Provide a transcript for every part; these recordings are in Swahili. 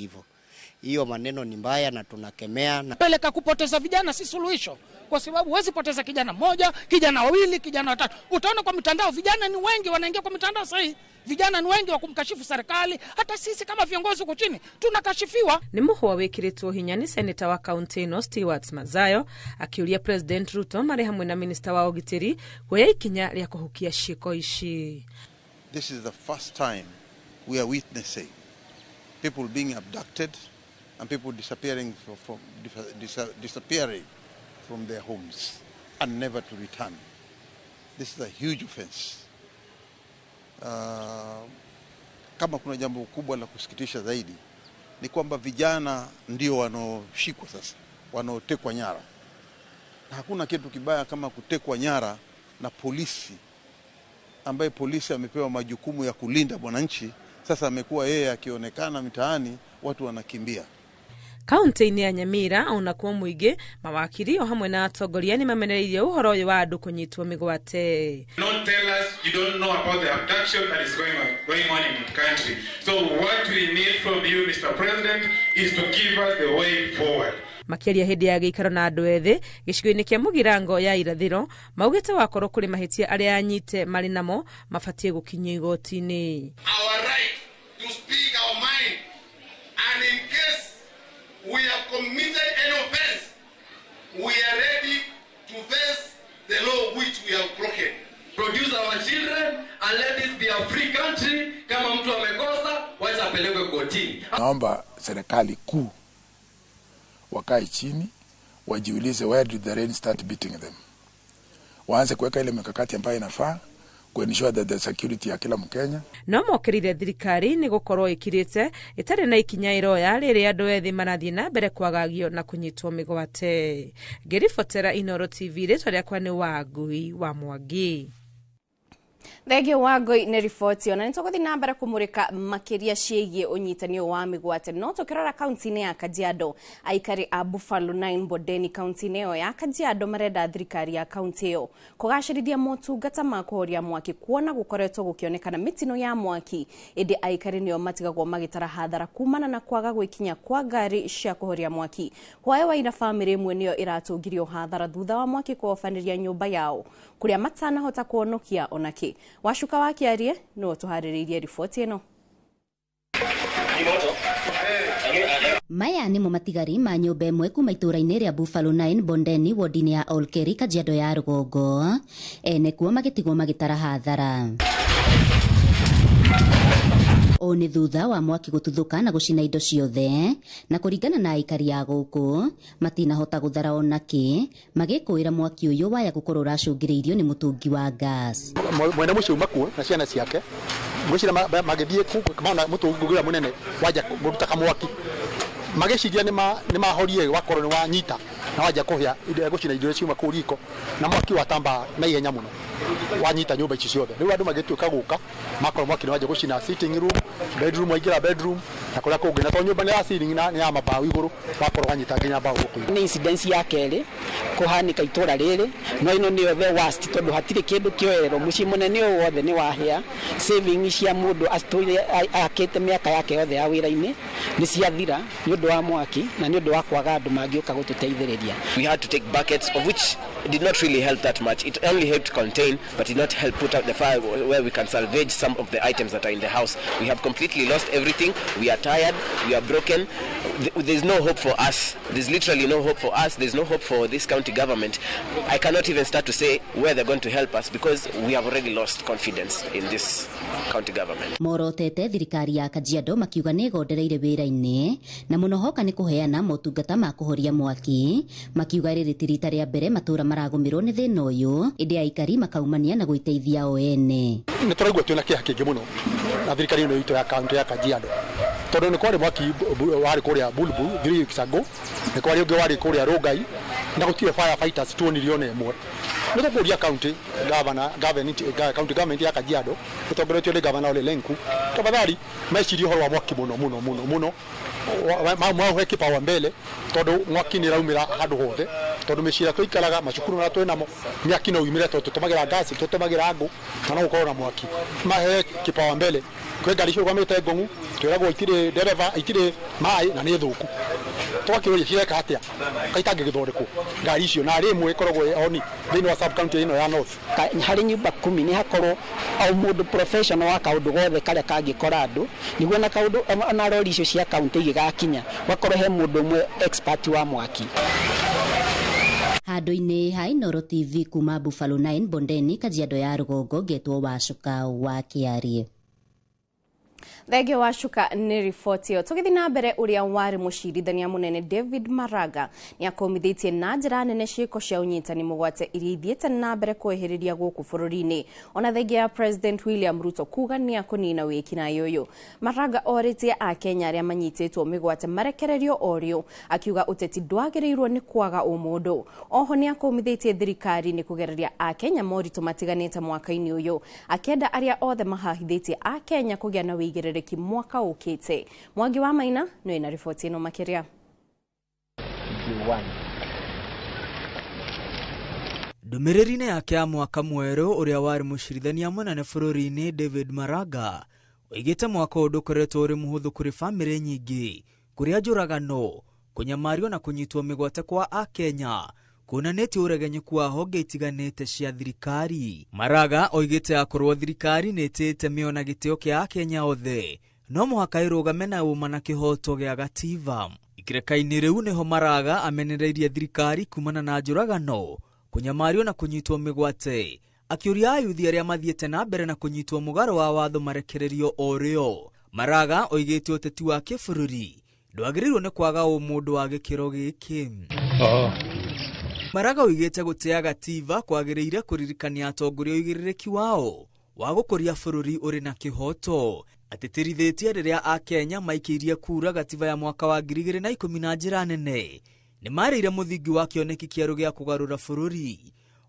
hivyo. Hiyo maneno ni mbaya na tunakemea. Peleka kupoteza vijana si suluhisho, kwa sababu huwezi poteza kijana mmoja, kijana wawili, kijana watatu. Utaona kwa mitandao vijana ni wengi wanaingia kwa mitandao sasa. Vijana ni wengi wa kumkashifu serikali, hata sisi kama viongozi huko chini tunakashifiwa. Ni muhwa wikiritwo hinya ni seneta wa kaunti ino Stewart Mazayo akiuria President Ruto mari hamwe na minister wa ugitiri kuya ikinya ria kuhukia shiko ici. This is the first time we are witnessing people being abducted and people disappearing from their homes and never to return. This is a huge offense. Kama kuna jambo kubwa la kusikitisha zaidi ni kwamba vijana ndio wanaoshikwa sasa, wanaotekwa nyara. Na hakuna kitu kibaya kama kutekwa nyara na polisi, ambaye polisi amepewa majukumu ya kulinda mwananchi. Sasa amekuwa yeye akionekana mitaani watu wanakimbia. Kaunti-ini ya Nyamira ona kwa muingi mawakiri o hamwe na atongoria ni mamenereirie uhoro uyu wa andu kunyitwo migwate. Don't tell us you don't know about the abduction that is going on in the country. So what we need from you, Mr. President, is to give us the way forward. Makiaria hindi ya giikaro na andu ethi gicigo-ini kia Mugirango ya irathiro maugite wakorwo kuri mahitia aria anyite mari namo mabatie gukinyio igoti-ini. Our right to speak our mind, and in case we have committed any offense, we are ready to face the law which we have broken. Produce our children and let this be a free country. Kama mtu amekosa wacha apelekwe kotini. Naomba serikali kuu wakae chini wajiulize, where did the rain start beating them? Waanze kuweka ile mikakati ambayo inafaa kuensure that the security ya kila Mkenya. No mokirire thirikari ni gukorwo ikirite itari na ikinya iroya riri andu ethi marathie na mbere kwagagio na kunyitwo migwate. Ngiribotera Inooro TV ritwa riakwa ni Wangui wa Mwangi. Thegio Wangui ni riboti ona nituguthi na mbere kumurika makiria ciigie unyitanio wa migwate no tukirora kaunti-ini ya Kajiado. Aikari a Buffalo 9 Bondeni kaunti-ini ya Kajiado marenda thirikari ya kaunti iyo kugacirithia motungata ma kuhoria mwaki kuona gukoretwo gukionekana mitino ya mwaki indi aikari nio matigagwo magitara hathara kumana na kwaga gwikinya kwa ngari cia kuhoria mwaki. Hwae wa ina family imwe nio iratungirio hathara thutha wa mwaki kuofaniria nyumba yao kuria matanahota kuonokia onaki. Washuka wakiarie no tuhariririe riboti ino. Maya nimo matigari ma nyumba imwe kuma itura-ini ria Buffalo 9 Bondeni wodini ya Olkeri Kajiado ya Rugongo ene kuo magitigwo magitara hathara. O ni thutha wa mwaki gututhuka na gucina indo ciothe na kuringana na aikari ya guku matinahota guthara onaki magikuira mwaki uyu waya gukorwo racungiriirio ni mutungi wa gas. Mwene mucio makuo na ciana ciake gwicira magithie kumana mutungi gura munene waja muruta kamwaki magiciria ni mahorie wakorwo ni wanyita na waja kuhia indo gucina indo ciuma ku riko na mwaki watamba na ihenya muno wanyita nyumba ici ciothe. Riu andu magituika guka makorwo mwaki ni waja gucina sitting room, bedroom, waingira bedroom na kuria kungi na to nyumba ni ya ceiling na ya mabao iguru wakorwo wanyita nginya bao guku. Ni incident ya keri kuhanika itura riri no ino ni the worst tondu hatire kindu kioero muci munene wothe ni wahia savings cia mundu asturi akite miaka yake yothe ya wira-ini ni ciathira ni undu wa mwaki na ni undu wa kwaga andu mangioka gututeithiriria. We had to take buckets, of which did not really help that much. It only helped contain, but did not help put out the fire where we can salvage some of the items that are in the house. We have completely lost everything. We are tired. We are broken. There's no hope for us. There's literally no hope for us. There's no hope for this county government. I cannot even start to say where they're going to help us because we have already lost confidence in this county government. Morotete thirikari ya Kajiado makiuga ni gondereire wira-ini na muno hoka ni kuheana motungata ma kuhoria mwaki makiuga riri tirita ria mbere matura maragumirwo ni thina uyu indi aikari makaumania na guiteithia o ene. Ni turaigua twina kiha kingi muno na thirikari ino itu ya kaunti ya Kajiado tondu ni kwari mwaki wari kuria Bulbul 3 weeks ago ni kwari ungi wari kuria Rogai na gutire firefighters tuonirio na emwe. Ni tukuria county government ya Kajiado tutongoretio ni governor Ole Lenku tafadhali mecirie horo wa mwaki muno mauhe kipawa mbele tondu mwaki ni raumira handu hothe tondu mecira tuikaraga macukuru na twinamo miaki no umire tondu tutumagira gas tutumagira angu na no ukorwo na mwaki mahe kipawa mbele kwe ngari cio gwamite ngongu twiragwo itire dereva itire mai na ni thuku twakiuria cireka atia kaitange githondekwo ngari icio na rimwe ikoragwo oni thini wa sub county ino ya North hari nyumba 10 ni hakorwo au mundu professional wa kaundu gothe karia kangikora andu niguo na kaundu na rori icio cia county igakinya wakorwo he mundu umwe expert wa mwaki. Handu-inĩ ha Inooro TV kuma Buffalo 9 Bondeni Kajiado ya Rugongo ngetwo Wacuka wa Kiarie. Thege Wacuka nĩ riboti ĩyo. Tũgĩthiĩ na mbere, ũrĩa warĩ mũcirithania mũnene David Maraga nĩ akomithĩtie na njĩra nene ciĩko cia ũnyitani mũgwate iria ithiĩte na mbere kwehereria gũkũ bũrũri-inĩ, ona thengia ya President William Ruto kuga nĩ akũnina wĩkinaĩ ũyũ. Maraga orĩtie Akenya arĩa manyitĩtwo mĩgwate marekererio orĩo, akiuga ũteti ndwagĩrĩirwo nĩ kwaga ũmũndũ. Oho nĩ akomithĩtie thirikari nĩ kũgereria Akenya moritũ matiganĩte mwaka-inĩ ũyũ, akenda arĩa othe mahahithĩtie Akenya kũgĩa na wĩigĩrĩrĩki mwaka ukite. Mwangi wa Maina nĩ na riboti ĩno makĩria. Ndũmĩrĩri-inĩ yake ya mwaka mwerũ, ũrĩa warĩ mũcirithania mũnene bũrũri-inĩ David Maraga oigĩte mwaka ũyũ ndũkoretwo ũrĩ mũhũthũ kũrĩ bamĩrĩ nyingĩ, kũrĩa njũragano, kũnyamario na kũnyitwo mĩgwate kwa Akenya kuonanĩtie ũregenyũku wa honge itiganĩte cia thirikari. Maraga oigĩte akorwo thirikari nĩ ĩtĩte mĩo na gĩtĩo kĩa Akenya othe, no mũhaka ĩrũgame na ũma na kĩhoto gĩa gatiba. Ikereka-inĩ rĩu nĩho Maraga amenereirie thirikari kumana na njũragano, kũnyamario na kũnyitwo mĩgwate, akĩũria ayuthi arĩa mathiĩte na mbere na kũnyitwo mũgarũ wa watho marekererio orĩo. Maraga oigĩte ũteti wa kĩbũrũri ndwagĩrĩirwo nĩ kwaga ũmũndũ wa gĩkĩro gĩkĩ. Maraga oigĩte gũtĩa gatiba kwagĩrĩire kũririkania atongoria ũigĩrĩrĩki wao wa gũkũria bũrũri ũrĩ na kĩhoto. Atĩtĩrithĩtie rĩrĩa Akenya maikĩirie kura gatiba ya mwaka wa 2010 na njĩra nene, nĩ marĩire mũthingi wa kĩoneki kĩerũ gĩa kũgarũra bũrũri.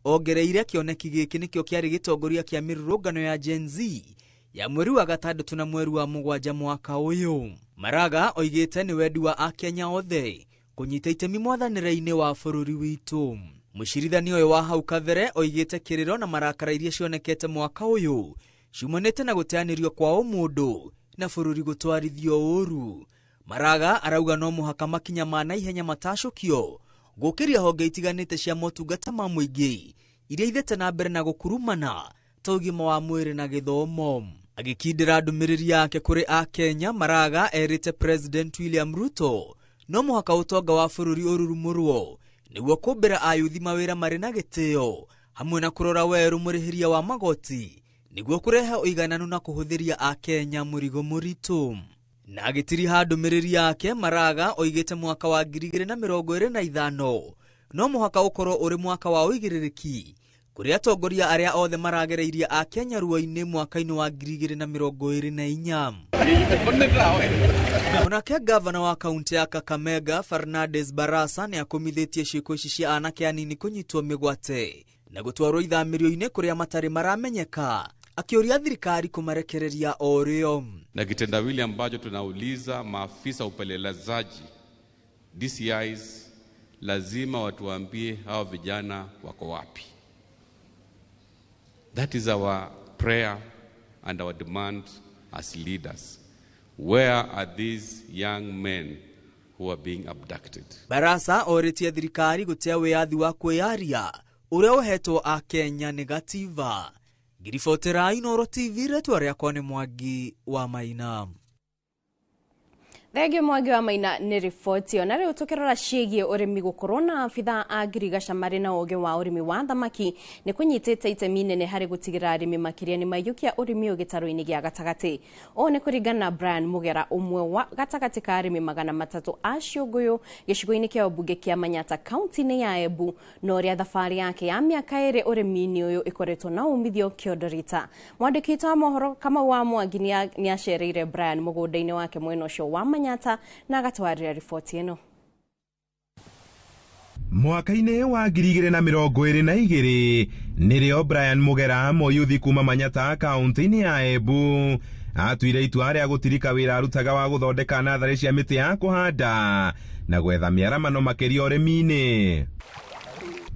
Ongereire kĩoneki gĩkĩ nĩkĩo kĩarĩ gĩtongoria kĩa mĩrũrũngano ya Gen Z ya mweri wa gatandatũ na mweri wa mũgwanja mwaka ũyũ. Maraga oigĩte nĩ wendi wa Akenya othe kũnyita itemi mwathanĩre-inĩ wa bũrũri witũ. Mũcirithania ũyũ wa hau kabere oigĩte kĩrĩro na marakara iria cionekete mwaka ũyũ ciumanĩte na gũteanĩrio kwa ũmũndũ na bũrũri gũtwarithio ũũru. Maraga arauga no mũhaka makinya ma naihenya matacũkio gũkĩria honge itiganĩte cia motungata ma mũingĩ iria ithĩte na mbere na gũkurumana ta ũgima wa mwĩrĩ na gĩthomo. Agĩkindĩra ndũmĩrĩri yake kũrĩ Akenya, Maraga erĩte President William Ruto no mũhaka ũtonga wa bũrũri ũrurumũrwo nĩguo kũmbĩra ayuthi mawĩra marĩ na gĩtĩo, hamwe na kũrora werũ mũrĩhĩria wa magoti nĩguo kũrehe ũigananu na kũhũthĩria Akenya mũrigo mũritũ. Na agĩtiriha ndũmĩrĩri yake, Maraga oigĩte mwaka wa 2025 no mũhaka ũkorwo ũrĩ mwaka wa ũigĩrĩrĩki kũrĩ atongoria arĩa othe maragereirie Akenya ruo-inĩ mwaka-inĩ wa 2024. Onake gavana wa kaunti ya Kakamega Fernandes Barasa nĩ akomithĩtie ciĩko ici cia anake anini kũnyitwo mĩgwate na gũtwarwo ithamĩrio-inĩ kũrĩa matarĩ maramenyeka, akĩũria thirikari kũmarekereria orĩo. Na kitendawili ambacho tunauliza maafisa upelelezaji DCIs lazima watuambie hao vijana wako wapi. That is our prayer and our demand as leaders. Where are these young men who are being abducted? Barasa orĩtie thirikari gũtea wĩyathi wa kwĩyaria ũrĩa ũhetwo Akenya nĩ gatiba. Ngiribotera Inooro TV, rĩtwa rĩakwa nĩ Mwangi wa Maina. Thenge Mwangi wa Maina nĩ riboti ĩyo. Na rĩu tũkĩrora ciĩgiĩ ũrĩmi, gũkorwo na abitha a ngirigaca marĩ na ũũgĩ wa ũrĩmi wa thamaki nĩ kũnyitĩte itemi nene harĩ gũtigĩra arĩmi makĩria nĩ maiyũkia ũrĩmi ũyũ gĩtarũ-inĩ gĩa gatagatĩ. O nĩ kũringana na Brian Mugera, ũmwe wa gatagatĩ ka arĩmi 300 a Ciũngũyũ gĩcigo-inĩ kĩa ũmbunge kĩa Manyata kaunti-inĩ ya Embu, na ũrĩa thabarĩ yake ya mĩaka 2 ũrĩmi-inĩ ũyũ ĩkoretwo na umithio kĩondorita. Mwandĩki wa mohoro Kamau wa Mwangi nĩ acereire Brian mũgũnda-inĩ wake mwena ũcio wa Manyata na agatwarĩra riboti ĩno. Mwaka-inĩ wa 2022 nĩrĩo Brian Mugera mũyuthi kuma Manyata kaunti-inĩ ya Embu atuire itua rĩa gũtirika wĩra arutaga wa gũthondeka natharĩ cia mĩtĩ ya kũhanda na gwetha mĩaramano makĩria ũrĩmi-inĩ.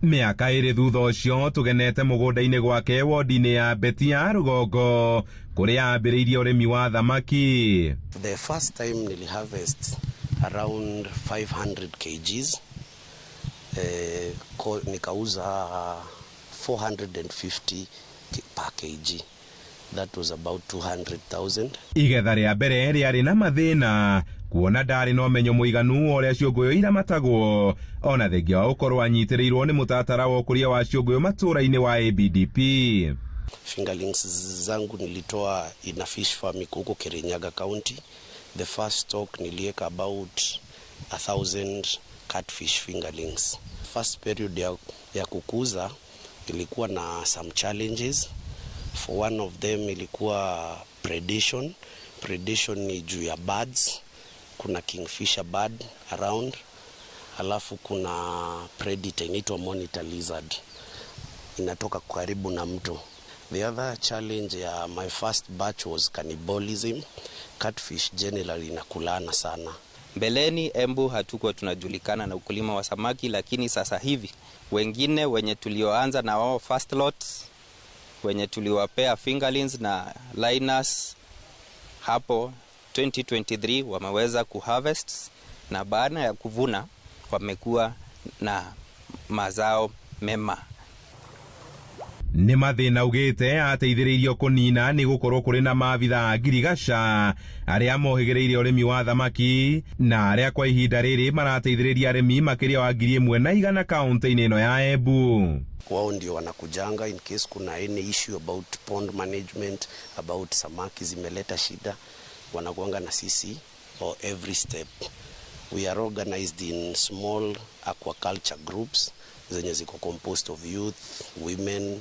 Mĩaka ĩrĩ thutha ũcio tũgenete mũgũnda-inĩ gwake wodi-inĩ ya Beti ya Rũgongo kũrĩa ambĩrĩirie ũrĩmi wa thamaki. The first time nili harvest around 500 kgs. Nikauza 450 per kg. That was about 200,000. Igetha rĩa mbere rĩarĩ na mathĩna kuona ndarĩ na ũmenyo mũiganu ũrĩa ciũngũyũ iramatagwo ona thengia wa gũkorwo anyitĩrĩirwo nĩ mũtaratara wa ũkũria wa ciũngũyũ matũũra-inĩ wa ABDP. Fingerlings zangu nilitoa ina fish farm huko Kirinyaga County. The first stock nilieka about 1,000 catfish fingerlings. First period ya kukuza ilikuwa na some challenges. For one of them ilikuwa predation. Predation ni juu ya birds. Kuna kingfisher bird around. Alafu kuna predator inaitwa monitor lizard. Inatoka karibu na mto. The other challenge ya my first batch was cannibalism. Catfish generally inakulana sana. Mbeleni Embu hatukuwa tunajulikana na ukulima wa samaki, lakini sasa hivi wengine wenye tulioanza na wao first lots, wenye tuliwapea fingerlings na liners hapo 2023 wameweza kuharvest, na baada ya kuvuna wamekuwa na mazao mema. Nĩ mathĩna ugĩte ateithĩrĩirio kũnina nĩ gũkorwo kũrĩ na maabitha ngirigaca arĩa mohĩgĩrĩire ũrĩmi wa thamaki na arĩa kwa ihinda rĩrĩ marateithĩrĩria arĩmi makĩria wa 1,100 kaunti-inĩ ino ya Embu. Wao ndio wanakujanga in case kuna any issue about pond management, about samaki zimeleta shida, wanakuanga na sisi for every step. We are organized in small aquaculture groups zenye ziko composed of youth, women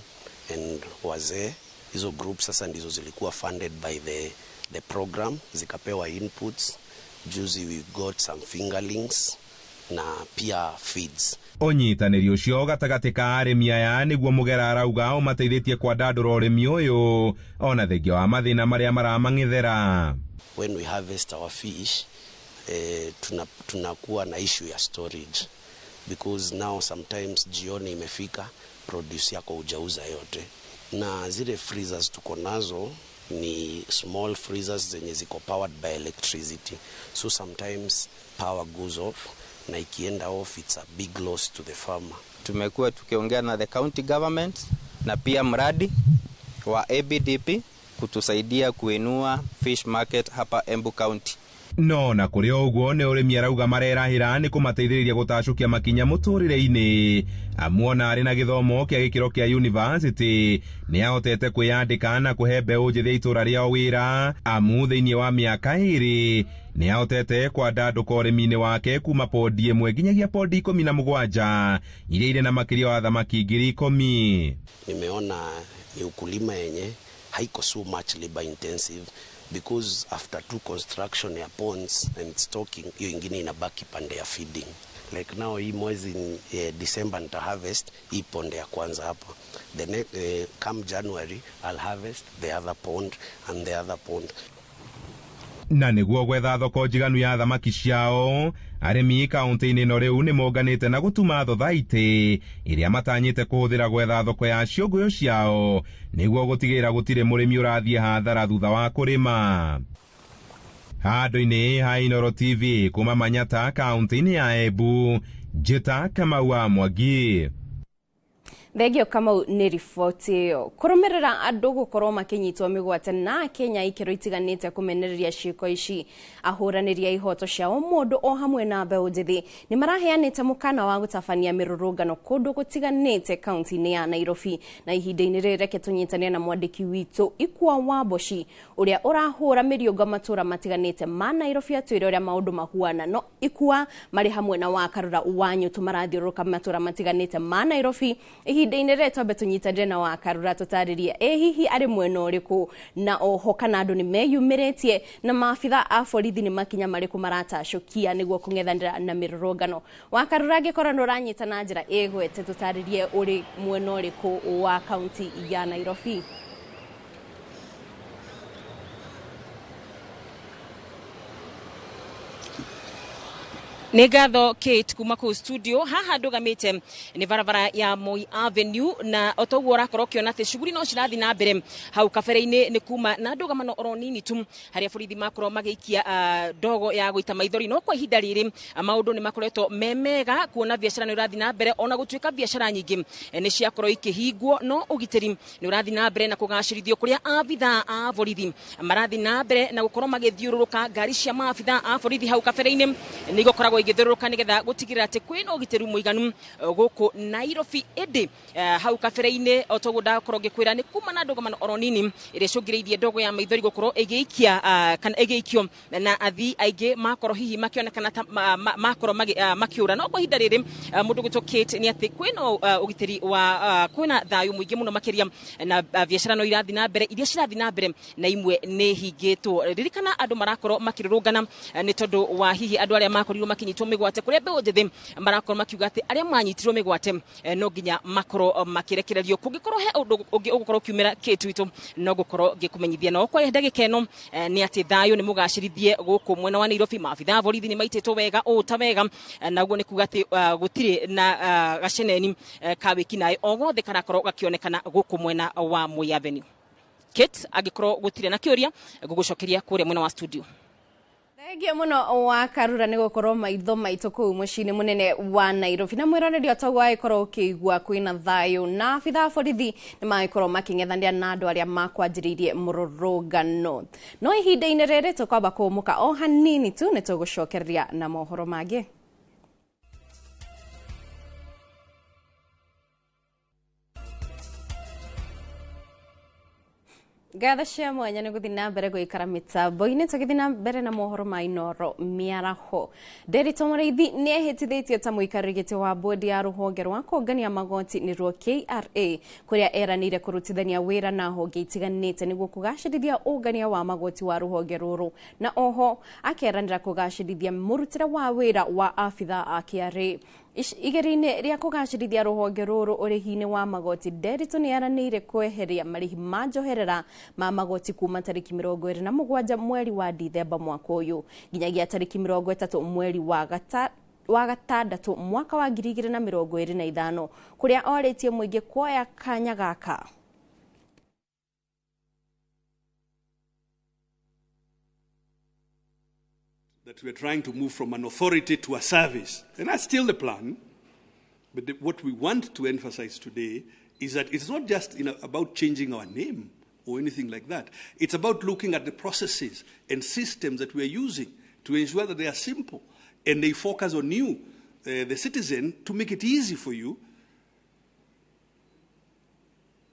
and wazee. Hizo groups sasa ndizo zilikuwa funded by the program, zikapewa inputs. Juzi we got some fingerlings na pia feeds. Ũnyitanĩri ũcio gatagatĩ ka arĩmi aya nĩguo Mugera arauga ũmateithĩtie kwandandũra ũrĩmi ũyũ ona thengia wa mathĩna marĩa maramang'ethera. When we harvest our fish, tunakuwa na issue ya storage, because now sometimes jioni imefika produce yako hujauza yote, na zile freezers tuko nazo ni small freezers zenye ziko powered by electricity, so sometimes power goes off, na ikienda off it's a big loss to the farmer. Tumekuwa tukiongea na the county government na pia mradi wa ABDP kutusaidia kuinua fish market hapa Embu County. No na kũrĩ ũguo nĩ ũrĩmi arauga marerahĩra nĩ kũmateithĩrĩria gũtacũkia makinya mũtũrĩre-inĩ, amuona arĩ na gĩthomo kĩa gĩkĩro kĩa university nĩ ahotete kwĩyandĩka na kũhe mbeũ njĩthĩ itũra rĩao wĩra, amu thĩinĩ wa mĩaka ĩrĩ nĩ ahotete kwandandũka ũrĩmi-inĩ wake kuma pondi 1 nginyagia pondi 17 iria irĩ na makĩria wa thamaki 10,000. Nimeona ni ukulima yenye haiko so much labor intensive, because after 2 construction ya ponds and stocking, hiyo ingine inabaki pande ya feeding. Like now hii mwezi December nita harvest hii pond ya kwanza hapa. The next come January I'll harvest the other pond and the other pond. Na nĩguo gwetha thoko njiganu ya thamaki ciao, arĩmi kaunti-inĩ ino rĩu nĩ monganĩte na gũtuma thothaitĩ ĩrĩa matanyĩte kũhũthĩra gwetha thoko ya ciũngũyũ ciao nĩguo gũtigĩrĩra gũtirĩ mũrĩmi ũrathiĩ hathara thutha wa kũrĩma. Handũ-inĩ ha Inooro TV kuma Manyata kaunti-inĩ ya Embu, Njĩta Kamau wa Mwangi. Thegio Kamau nĩ riboti ĩyo. Kũrũmĩrĩra andũ gũkorwo makinyitwo mĩgwate na Kenya ikĩro itiganĩte kũmenereria ciĩko ici, ahũranĩri a ihoto cia mũndũ o hamwe na mbeũ njĩthĩ nĩ maraheanĩte mũkana wa gũtabania mĩrũrũngano kũndũ gũtiganĩte kaunti-inĩ ya Nairobi, na ihinda-inĩ rĩrĩ reke tũnyitanĩre na mwandĩki witũ Ikwa Wamboci ũrĩa ũrahũra mĩriũngo matũra matiganĩte ma Nairobi atwĩre ũrĩa maũndũ mahuana. No Ikwa marĩ hamwe na Wakarura wanyu tũmarathiũrũrũka matũra matiganĩte ma Nairobi ihinda-inĩ rĩrĩ twambe tũnyitanĩre na Wakarura tũtarĩrie hihi arĩ mwena ũrĩkũ na oho kana andũ nĩ meyumĩrĩtie na maabitha a borithi nĩ makinya marĩkũ maratacũkia nĩguo kũng'ethanĩra na mĩrũrũngano. Wakarura angĩkorwo nĩ ũranyita na njĩra ĩgwete tũtarĩrie ũrĩ mwena ũrĩkũ wa kaunti ya Nairobi. Nĩ ngatho Kate kuma kũu studio haha ndũgamĩte nĩ barabara ya Moi Avenue na otoguo ũrakorwo ũkĩona atĩ shughuli no cirathiĩ na mbere hau kabere-inĩ nĩ kuma na ndũgamano oro nini tu harĩa borithi makorwo magĩikia ndogo ya gũita maithori no kwa ihinda rĩrĩ maũndũ nĩ makoretwo memega kuona biacara nĩ ũrathiĩ na mbere ona gũtuĩka biacara nyingĩ nĩ ciakorwo ikĩhingwo no ũgitĩri nĩ ũrathiĩ na mbere na kũgacĩrithio kũrĩa abithaa a borithi marathiĩ na mbere na gũkorwo magĩthiũrũrũka ngari cia maabithaa a borithi hau kabere-inĩ nĩ gũkoragwo igĩthiũrũrũka nĩgetha gũtigĩrĩra atĩ kwĩna ũgitĩri mũiganu gũkũ Nairobi ĩndĩ hau kabere-inĩ otoguo ndakorwo ngĩkwĩra nĩ kuma na ndũgamano oro nini ĩrĩa icũngĩrĩirie ndogo ya maithori gũkorwo ĩgĩikia kana ĩgĩikio na athii aingĩ makorwo hihi makĩonekana makorwo makĩũra no kwa ihinda rĩrĩ mũndũ gwĩtwo Kate nĩ atĩ kwĩna ũgitĩri wa kwĩna thayũ mũingĩ mũno makĩria na biacara no irathiĩ na mbere iria cirathiĩ na mbere na imwe nĩ hingĩtwo ririkana andũ marakorwo makĩrũrũngana nĩ tondũ wa hihi andũ arĩa makorirwo makinyitwo mĩgwate kũrĩa mbeũ njĩthĩ marakorwo makiuga atĩ arĩa manyitirwo mĩgwate no nginya makorwo makĩrekererio kũngĩkorwo he ũndũ ũngĩ ũgũkorwo kiumĩra Kate witũ no gũkorwo ngĩkũmenyithia no kwa ndagĩka ĩno nĩ atĩ thayũ nĩ mũgacĩrithie gũkũ mwena wa Nairobi maabithaa borithi nĩ maitĩtwo wega ta wega naguo nĩ kuga atĩ gũtirĩ na gaceneni ka wĩki naĩ o gothe karakorwo gakĩonekana gũkũ mwena wa Moi Avenue. Kate angĩkorwo gũtirĩ na kĩũria ngũgũcokeria kũrĩa mwena wa studio. Thengia muno wa Karura nĩ gũkorwo maitho maitũ kũu mũciĩ-inĩ mũnene wa Nairobi na mwĩroreri otoguo agĩkorwo ũkĩigua kwĩna thayũ na abithaa borithi nĩ magĩkorwo makĩng'ethanĩra na andũ arĩa makwanjĩrĩirie mũrũrũngano no ihinda-inĩ rĩrĩ tũkwamba kũmũka o hanini tu nĩ tũgũcokereria na mohoro mangĩ. Gatha cia mwanya nĩ gũthiĩ na mbere gũikara mĩtambo-inĩ tũgĩthiĩ na mbere na mohoro ma Inoro mĩaraho. Nderitu Mũrĩithi nĩ ehĩtithĩtio ta mũikarĩri gĩtĩ wa bodi ya rũhonge rwa kũngania magoti nĩruo KRA kũrĩa eranĩire kũrutithania wĩra na honge itiganĩte nĩguo kũgacĩrithia ũngania wa magoti wa rũhonge rũrũ na oho akeranĩra kũgacĩrithia mũrutĩre wa wĩra wa abithaa a KRA. Igeri-inĩ rĩa kũgacĩrithia rũhonge rũrũ ũrĩhi-inĩ wa magoti Nderitu nĩ eranĩire kweheria marĩhi ma njoherera ma magoti kuma tarĩki 27 mweri wa Dithemba mwaka ũyũ nginyagia tarĩki 30 mweri wa gatandatũ mwaka wa 2025 kũrĩa orĩtie mũingĩ kuoya kanya gaka. That we're trying to move from an authority to a service. And that's still the plan. But what we want to emphasize today is that it's not just about changing our name or anything like that. It's about looking at the processes and systems that we're using to ensure that they are simple and they focus on you, the citizen, to make it easy for you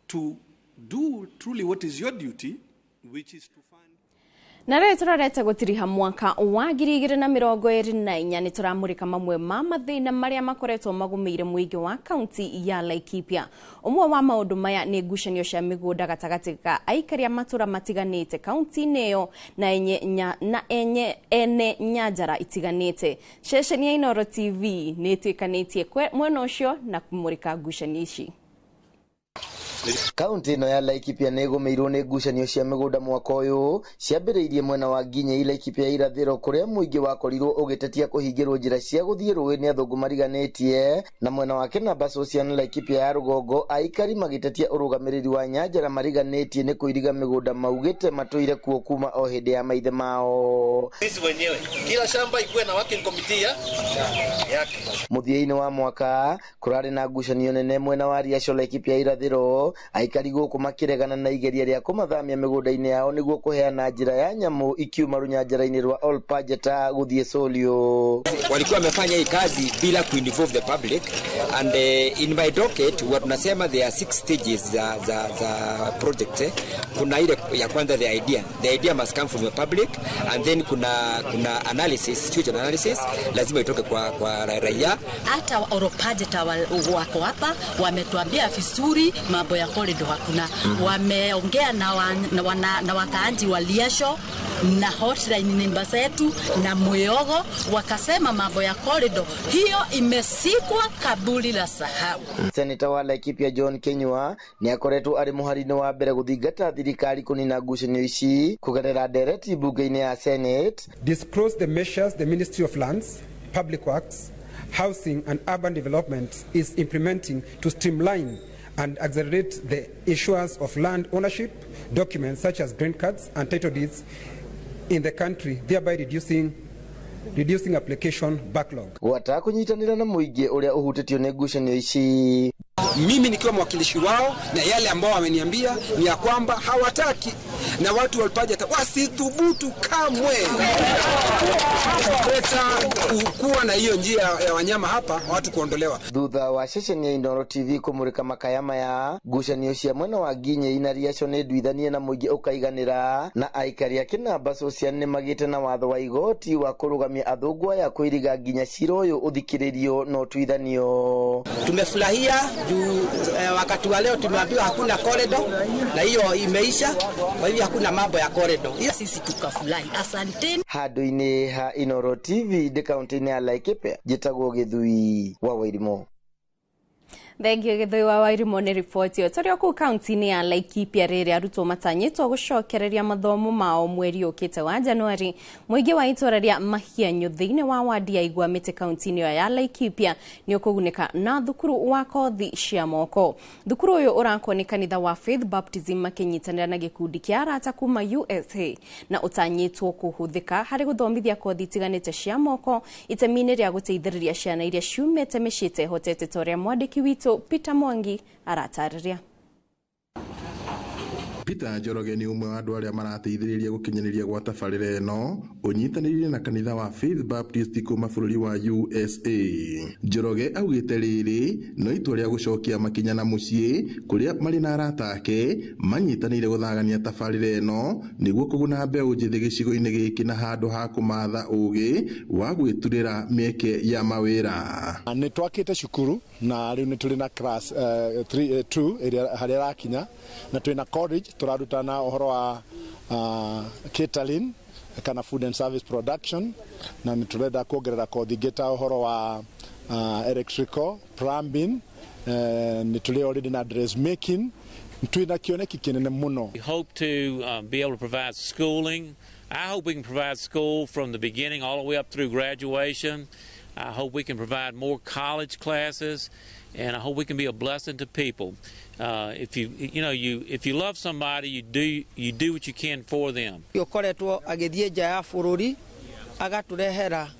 to do truly what is your duty, which is to na rĩu tũrarete gũtiriha mwaka wa 2024 nĩ tũramũrĩka mamwe ma mathĩna marĩa makoretwo magũmĩire mũingĩ wa kaunti ya Laikipia. Ũmwe wa maũndũ maya nĩ ngucanio cia mĩgũnda gatagatĩ ka aikari a matũra matiganĩte kaunti-inĩ ĩyo na ene nyanjara itiganĩte. Ceceni ya Inoro TV nĩ ĩtuĩkanĩtie mwena ũcio na kũmũrĩka ngucanio ici. Kaunti ĩno ya Laikipia nĩ ĩgũmĩirwo nĩ ngucanio cia mĩgũnda mwaka ũyũ ciambĩrĩirie mwena wa Nginya i Laikipia irathĩro kũrĩa mũingĩ wakorirwo ũgĩtetia kũhingĩrwo njĩra cia gũthiĩ rũĩ nĩ athũngũ mariganĩtie na mwena wa Kinabas Ocean Laikipia ya rũgongo aikari magĩtetia ũrũgamĩrĩri wa nyanjara mariganĩtie nĩ kũiriga mĩgũnda maugĩte matũire kuo kuma o hĩndĩ ya maithe mao. Sisi wenyewe kila shamba ikuwe na working committee yake. Mũthia-inĩ wa mwaka kũrarĩ na ngucanio nene mwena wa Riaco Laikipia irathĩro aikari gũkũ makĩregana na igeria rĩa kũmathamia mĩgũnda-inĩ yao nĩguo kũheana njĩra ya nyamũ ikiuma rũnyanjara-inĩ rwa Olpajeta gũthiĩ Solio. Walikuwa wamefanya hii kazi bila kuinvolve the public and in my docket what tunasema there are 6 stages za project. Kuna ile ya kwanza the idea must come from the public and then kuna analysis, situation analysis lazima itoke kwa raia. Hata Olpajeta wako hapa wametuambia vizuri mambo ya corridor hakuna. Wameongea na wakaanji wa Liesho na hotline namba zetu na Mweogo wakasema mambo ya corridor hiyo imesikwa kaburi la sahau. Senator wa Laikipia John Kenywa ni akoretwo ari muharine wa mbere guthingata thirikari kunina ngucanio ici kugerera ndereti bunge-inĩ ya Senate. Disclose the measures the Ministry of Lands Public Works, Housing and Urban Development is implementing to streamline and accelerate the issuance of land ownership documents such as green cards and title deeds in the country, thereby reducing application backlog. Wataka kunyitanira na muingi uria uhutitio ni ngucanio ici. Mimi nikiwa mwakilishi wao na yale ambao wameniambia ni ya kwamba hawataki na watu walipaja wasithubutu kamwe kuwa na hiyo njia ya wanyama hapa watu kuondolewa. Thutha wa ceceni ya Inooro TV kumurika makayama ya ngucanio cia mwena wa Ginye ina riaco ni nduithanie na muingi ukaiganira na aikari a Kinamba Social ni magite na watho wa igoti wa kurugamia athungwa ya kuiriga nginya cira uyu uthikiririo no tuithanio. Tumefurahia juu wakati wa leo tumeambiwa hakuna corridor na hiyo imeisha, kwa hivyo hakuna mambo ya corridor. Hiyo sisi tukafurahi. Asanteni. Handu-ini ha Inooro TV de kaunti-ini ya Laikipia jitagwo Githui wa Wairimo. Thengio Githui wa Wairimo ni ripoti yo turi ku kaunti-ini ya Laikipia riri arutwo matanyitwo gucokereria mathomo mao mweri ukite wa Januari. Muingi wa itora ria Mahianyu thiini wa wadi ya Igwamite kaunti-ini ya Laikipia ni ukuguneka na thukuru wa kothi cia moko. Thukuru uyu urakwo ni kanitha wa Faith Baptism makinyitanira na gikundi kia arata kuma USA na utanyitwo kuhuthika hari guthomithia kothi tiganite cia moko itemini ria guteithiriria ciana iria ciumite micite hotete toria mwandiki witu Peter Mwangi aratariria. Peter Njoroge ni umwe wa andu aria marateithiriria gukinyaniria gwa tabarira eno unyitaniririe na kanitha wa Faith Baptist kuma bururi wa USA. Njoroge augite riri no itua ria gucokia makinya na mucii kuria mari na arata ake manyitanire guthagania tabarira eno niguo kuguna mbeu njithi gicigo-ini giki na handu ha kumatha ugi wa gwiturira mieke ya mawira. Ni twakite cukuru na riu ni tuli na class 2 area haria rakinya na twina college turadutana uhoro wa catering kana food and service production na niturenda kuongerera kothi geta uhoro wa electrical plumbing ni tuli already na dressmaking twina kioneki kinene muno. We hope to be able to provide schooling. I hope we can provide school from the beginning all the way up through graduation. I hope we can provide more college classes, and I hope we can be a blessing to people. If you love somebody, you do what you can for them. Yokoretwo agithie nja ya bururi agaturehera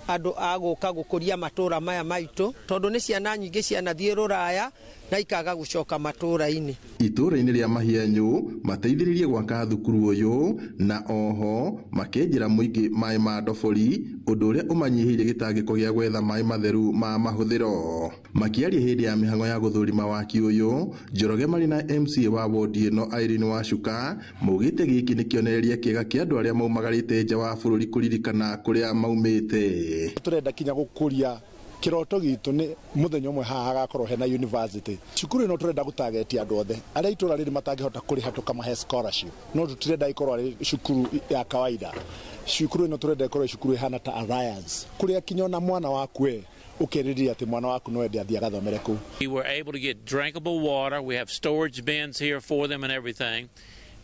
andu aguka gukuria matura maya maitu tondu ni ciana nyingi cianathie ruraya na ikaga gucoka matura-ini. Itura-ini ria Mahianyu mateithiririe gwaka thukuru uyu na oho makenjira muingi mai ma ndobori undu uria umanyihirie gitangiko gia gwetha mai matheru ma mahuthiro. Makiaria hindi ya mihango ya guthurima waki uyu Njoroge mari na MCA wa wodi ino Irene Wacuka mugite giki ni kionereria kiega kia andu aria maumagarite nja wa bururi kuririkana kuria maumite. Turenda kinya gukuria kiroto gitu ni muthenya umwe haha agakorwo hena university. Cukuru ino turenda gutagetia andu othe aria itura riri matangihota kuriha tukamahe scholarship no tutirenda ikorwo ari cukuru ya kawaida. Cukuru ino turenda ikorwo cukuru ihana ta Alliance kuria kinyona mwana waku ukeriria ati mwana waku no endi athia gathomere ku. We were able to get drinkable water. We have storage bins here for them and everything,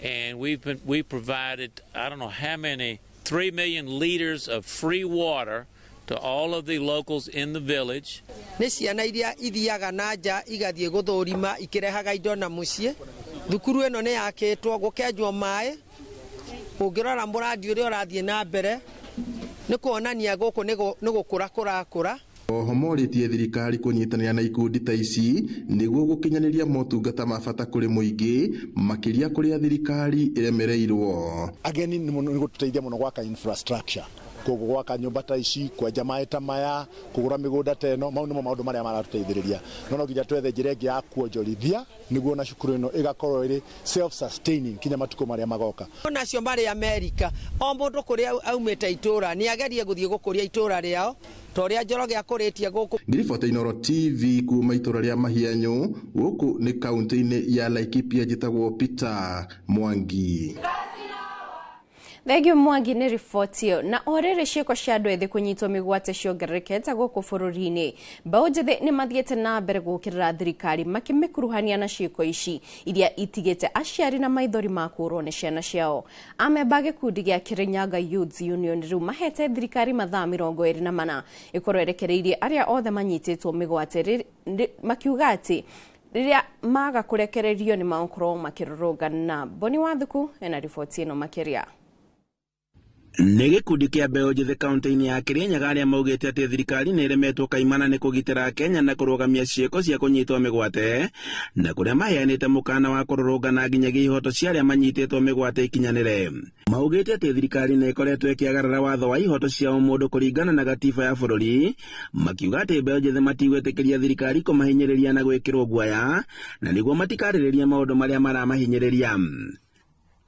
and we provided I don't know how many 3 million liters of free water to all of the locals in the village. Ni ciana iria ithiaga na nja igathie guthurima ikirehaga indo na mucie. Thukuru eno ni yakitwo gukenjwo mai. Ungirora muradi uria urathie na mbere ni kuonania guku ni gukura kurakura. Oho moritie thirikari kunyitanira na ikundi ta ici niguo gukinyaniria motungata mabata kuri muingi makiria kuria thirikari iremereirwo. Ageni ni gututeithia muno gwaka infrastructure gwaka nyumba ta ici kwenja mai ta maya kugura migunda teno mau nimo maundu maria maratuteithiriria no nginya twethe njira ingi ya kuonjorithia niguo na cukuru ino igakorwo iri self sustaining kinya matuko maria magoka. Nacio mari America o mundu kuria aumite itura ni agerie guthie gukuria itura riao toria Njoroge akuritie guku. Ngiribota Inooro TV kuma itura ria Mahianyu guku ni kaunti-ini ya Laikipia jitagwo Peter Mwangi. Thegio Mwangi nĩ riboti ĩyo. Na orere ciĩko cia andũ ethĩ kũnyitwo mĩgwate ciongererekete gũkũ bũrũri-inĩ. Mbaũ njĩthĩ nĩ mathiĩte na mbere gũkĩrĩra thirikari makĩmĩkuruhania na ciĩko ici iria itigĩte aciari na maithori ma kũũrwo nĩ ciana ciao. Amemba gĩkundi gĩa Kirinyaga Youth Union rĩu mahete thirikari mathaa 24 ĩkorwo erekereirie arĩa othe manyitĩtwo mĩgwate makiuga atĩ rĩrĩa maga kũrekererio nĩ makorwo makĩrũrũngana. Boni Wathuku ena riboti ĩno makĩria. Nĩ gĩkundi kĩa mbeũ njĩthĩ kaunti-inĩ ya Kirinyaga arĩa maugĩte atĩ thirikari nĩ ĩremetwo kaimana nĩ kũgitĩra Kenya na kũrũgamia ciĩko cia kũnyitwo mĩgwate na kũrĩa maheanĩte mũkana wa kũrũrũngana nginyagia ihoto cia arĩa manyitĩtwo mĩgwate ikinyanĩre. Maugĩte atĩ thirikari nĩ ĩkoretwo ĩkĩagarara watho wa ihoto cia mũndũ kũringana na gatiba ya bũrũri, makiuga atĩ mbeũ njĩthĩ matigwĩtĩkĩria thirikari kũmahinyĩrĩria na gwĩkĩrwo guoya na nĩguo matikarĩrĩria maũndũ marĩa maramahinyĩrĩria.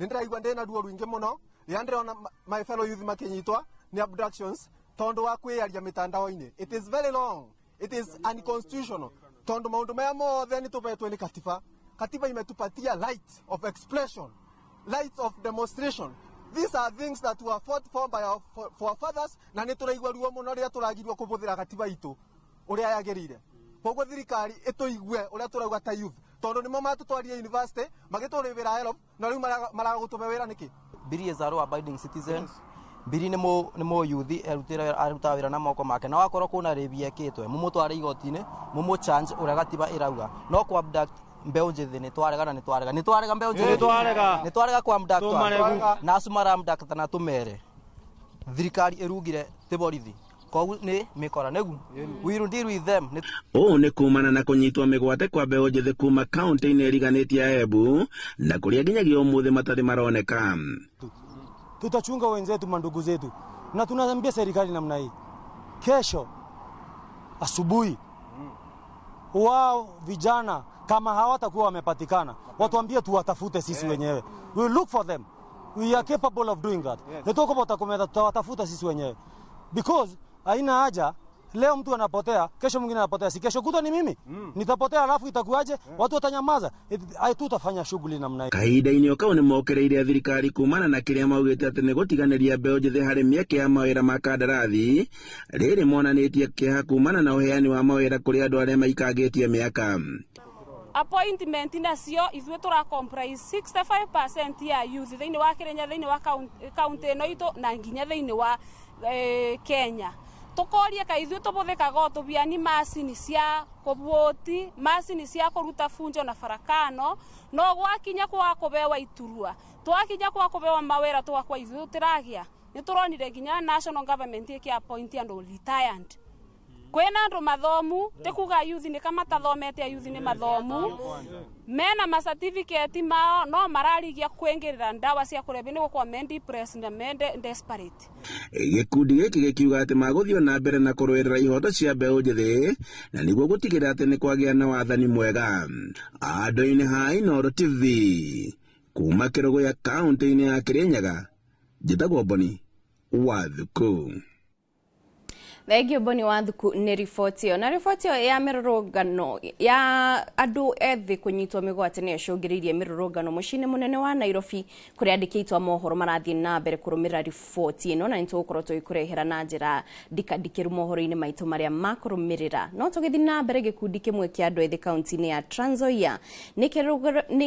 Nĩndĩraigua ndĩna ruo rũingĩ mũno rĩandĩrona my fellow youth makinyitwa ni abductions tondu wa kwĩaria mitandao-inĩ. It is very wrong, it is unconstitutional tondu maundu maya mothe ni tubetwe ni katiba. Katiba imetupatia right of expression, right of demonstration. These are things that were fought for by our fathers na ni turaigua ruo muno ria turagirwo kubuthira katiba itu uria yagirire. Koguo thirikari ituigue uria turauga ta youth tondu nimo matutwarire university magiturivira help na riu maragutube wira niki. Biri is a law abiding citizen. Biri ni mo youth aruta wira na moko make na wakorwo kuna revia kitwe mumutware igoti-ini mumu change uria gatiba irauga no ku abduct mbeũ njĩthĩ ni twarega mbeũ njĩthĩ ni twarega ku abduct na asumara abduct na tumere thirikari irugire ti borithi koguo ni mikora negu we will deal with them. Nĩ kumana na kũnyitwo mĩgwate kwa mbeũ njĩthĩ kuma kaunti-inĩ ĩriganĩtie ya Embu na kũrĩa nginyagia ũmũthĩ matarĩ maroneka. Tutachunga wenzetu mandugu zetu na tunaambia serikali namna hii, kesho asubuhi wao vijana kama hawatakuwa wamepatikana watuambie tuwatafute sisi wenyewe. We will look for them, we are capable of doing that. Tutawatafuta sisi wenyewe because haina haja leo mtu anapotea kesho mwingine anapotea, si kesho kutwa ni mimi nitapotea alafu itakuaje? Watu watanyamaza, tutafanya shughuli namna hiyo. Kahinda-inĩ o kau nĩ mokereirie thirikari kumana na kĩrĩa maugĩte atĩ nĩ gũtiganĩria mbeũ njĩthĩ harĩ mĩeke ya mawĩra ma kandarathi rĩrĩ monanĩtie kĩeha kumana na ũheani wa mawĩra kũrĩ andũ arĩa maikangĩtie mĩaka. Appointment nacio ithuĩ tũra comprise 65% ya youth thĩinĩ wa Kenya, thĩinĩ wa kaunti ĩno itũ na nginya thĩinĩ wa Kenya. Tukoria ka ithuĩ tũbũthĩkaga tũbiani macini cia kũvoti, macini cia kũruta funjo na farakano no gwakinya kwa kũbewa iturua twakinya kwa kũbewa mawĩra twakwa ithuĩ tũragia nĩ tũronire nginya national government ĩkĩappoint andũ retired. Kwena andũ mathomu tikuga youth ni kama tathomete youth ni mathomu mena ma certificate mao no mararigia kwingirira ndawa cia kurebia ni gukwa mendi press na mende desperate. Gĩkundi gĩkĩ gĩkiuga atĩ magũthio na mbere na kũrũĩrĩra ihoto cia mbeũ njĩthĩ na nĩguo gũtigĩrĩra atĩ nĩ kwagĩa na wathani mwega. Andũ-inĩ ha Inooro TV kuma Kĩrũgũ ya kaunti-inĩ ya Kirinyaga, njĩtagwo Boni Wathuku. Thegio Boni Wathuku nĩ riboti ĩyo. Na riboti ĩyo ya mĩrũrũngano ya andũ ethĩ kũnyitwo mĩgwate nĩ ĩcũngĩrĩirie mĩrũrũngano mũciĩ-inĩ mũnene wa Nairobi kũrĩa andĩki a mohoro marathiĩ na mbere kũrũmĩrĩra riboti ĩno na nĩtũgũkorwo tũgĩkũrehera na njĩra ndikandikĩru mohoro-inĩ maitũ marĩa makũrũmĩrĩra. No tũgĩthiĩ na mbere, gĩkundi kĩmwe kĩa andũ ethĩ kaunti-inĩ ya Trans Nzoia nĩ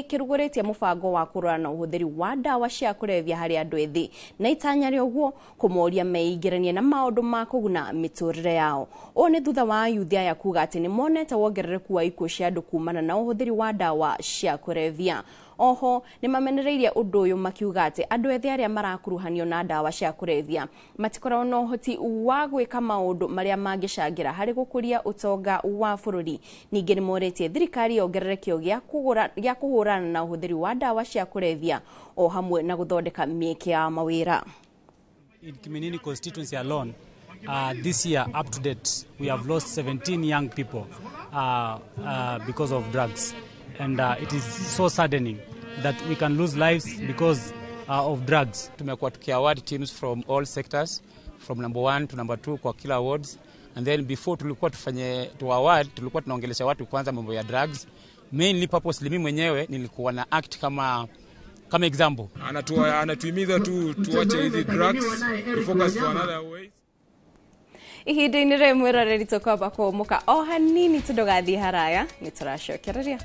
kĩrugũrĩtie mũbango wa kũrũa na ũhũthĩri wa ndawa cia kũrebia harĩ andũ ethĩ na itanya rĩoguo kũmoria meingĩranie na maũndũ ma kũguna mĩtũrĩre yao. O nĩ thutha wa youth aya kuga atĩ nĩ monete wongerereku wa ikuũ cia andũ kumana na ũhũthĩri wa ndawa cia kũrebia. Oho nĩ mamenereirie ũndũ ũyũ makiuga atĩ andũ ethĩ arĩa marakuruhanio na ndawa cia kũrebia matikoragwo na ũhoti wa gwĩka maũndũ marĩa mangĩcangĩra harĩ gũkũria ũtonga wa bũrũri. Ningĩ nĩ morĩtie thirikari yongerere kĩo gĩa kũhũrana na ũhũthĩri wa ndawa cia kũrebia o hamwe na gũthondeka mĩeke ya mawĩra. In Kiminini constituency alone, this year, up to date, we have lost 17 young people because of drugs. And it is so saddening that we can lose lives because of drugs. Tumekuwa tukiaward teams from all sectors, from number 1 to number 2 kwa kila awards. And then before tulikuwa award, tulikuwa tunaongelesha watu kwanza mambo ya drugs. Mainly purposely mimi mwenyewe nilikuwa na act kama kama example. Anatuhimiza tu tuache hizi drugs, to focus for another way. Ihinda-inĩ rĩmwe rĩrĩ tũkwamba kũmũka o hanini tũndogathie haraya nĩ tũracokereria.